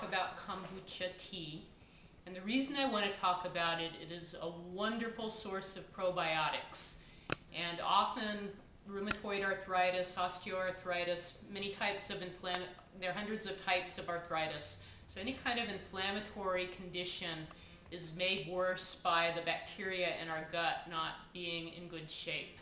about kombucha tea. And the reason I want to talk about it, it is a wonderful source of probiotics. And often rheumatoid arthritis, osteoarthritis, many types of there are hundreds of types of arthritis. So any kind of inflammatory condition is made worse by the bacteria in our gut not being in good shape.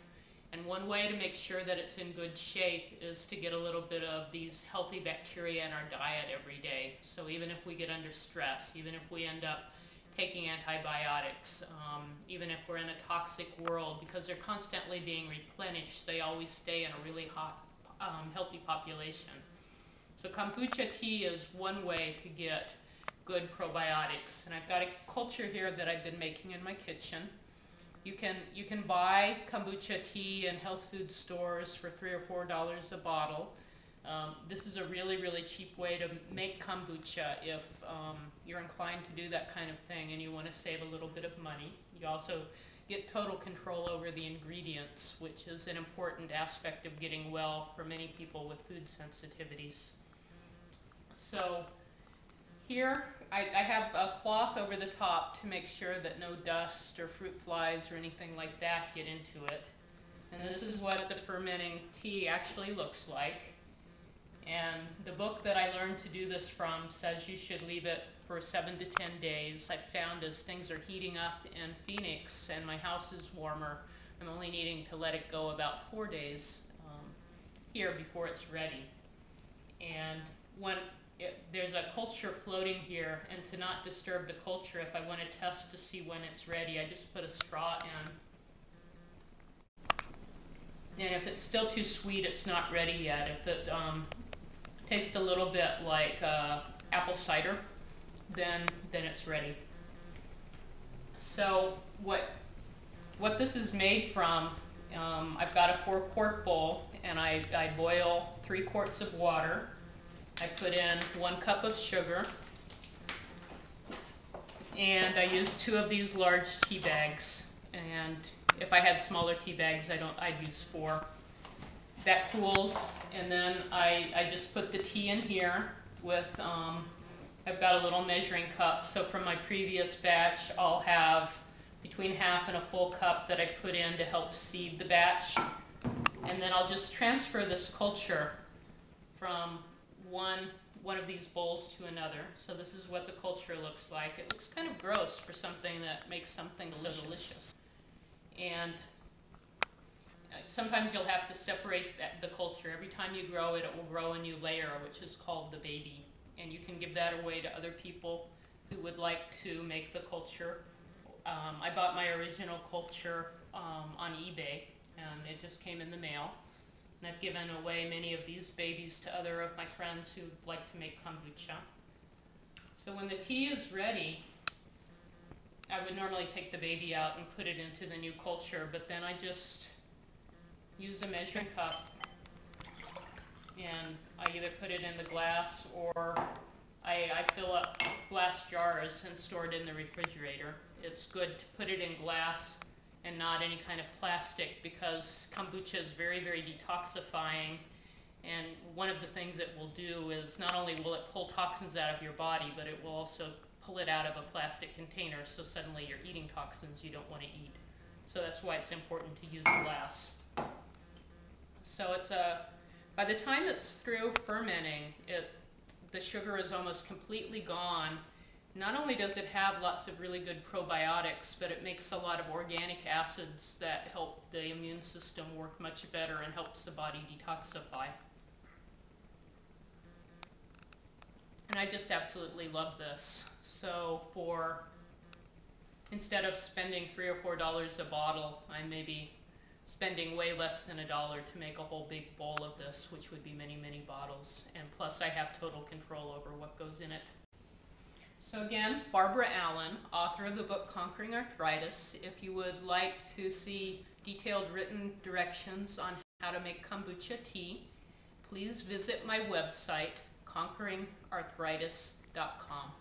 And one way to make sure that it's in good shape is to get a little bit of these healthy bacteria in our diet every day. So even if we get under stress, even if we end up taking antibiotics, even if we're in a toxic world, because they're constantly being replenished, they always stay in a really hot, healthy population. So kombucha tea is one way to get good probiotics. And I've got a culture here that I've been making in my kitchen. You can buy kombucha tea in health food stores for $3 or $4 a bottle. This is a really, really cheap way to make kombucha if you're inclined to do that kind of thing and you want to save a little bit of money. You also get total control over the ingredients, which is an important aspect of getting well for many people with food sensitivities. So here I have a cloth over the top to make sure that no dust or fruit flies or anything like that get into it. And this is what the fermenting tea actually looks like. And the book that I learned to do this from says you should leave it for 7 to 10 days. I found as things are heating up in Phoenix and my house is warmer, I'm only needing to let it go about 4 days here before it's ready. And when there's a culture floating here, and to not disturb the culture, if I want to test to see when it's ready, I just put a straw in. And if it's still too sweet, it's not ready yet. If it tastes a little bit like apple cider, then it's ready. So what this is made from, I've got a 4-quart bowl, and I boil 3 quarts of water. I put in 1 cup of sugar, and I use 2 of these large tea bags. And if I had smaller tea bags, I'd use 4. That cools, and then I just put the tea in here with, I've got a little measuring cup. So from my previous batch, I'll have between half and a full cup that I put in to help seed the batch. And then I'll just transfer this culture from one of these bowls to another. So this is what the culture looks like. It looks kind of gross for something that makes something so delicious. And sometimes you'll have to separate the culture. Every time you grow it, it will grow a new layer, which is called the baby. And you can give that away to other people who would like to make the culture. I bought my original culture on eBay, and it just came in the mail. And I've given away many of these babies to other of my friends who like to make kombucha. So when the tea is ready, I would normally take the baby out and put it into the new culture, but then I just use a measuring cup, and I either put it in the glass or I fill up glass jars and store it in the refrigerator. It's good to put it in glass and not any kind of plastic, because kombucha is very, very detoxifying. And one of the things it will do is not only will it pull toxins out of your body, but it will also pull it out of a plastic container, so suddenly you're eating toxins you don't want to eat. So that's why it's important to use glass. So it's by the time it's through fermenting, the sugar is almost completely gone. Not only does it have lots of really good probiotics, but it makes a lot of organic acids that help the immune system work much better and helps the body detoxify. And I just absolutely love this. So instead of spending $3 or $4 a bottle, I may be spending way less than $1 to make a whole big bowl of this, which would be many, many bottles. And plus I have total control over what goes in it. So again, Barbara Allan, author of the book Conquering Arthritis. If you would like to see detailed written directions on how to make kombucha tea, please visit my website, conqueringarthritis.com.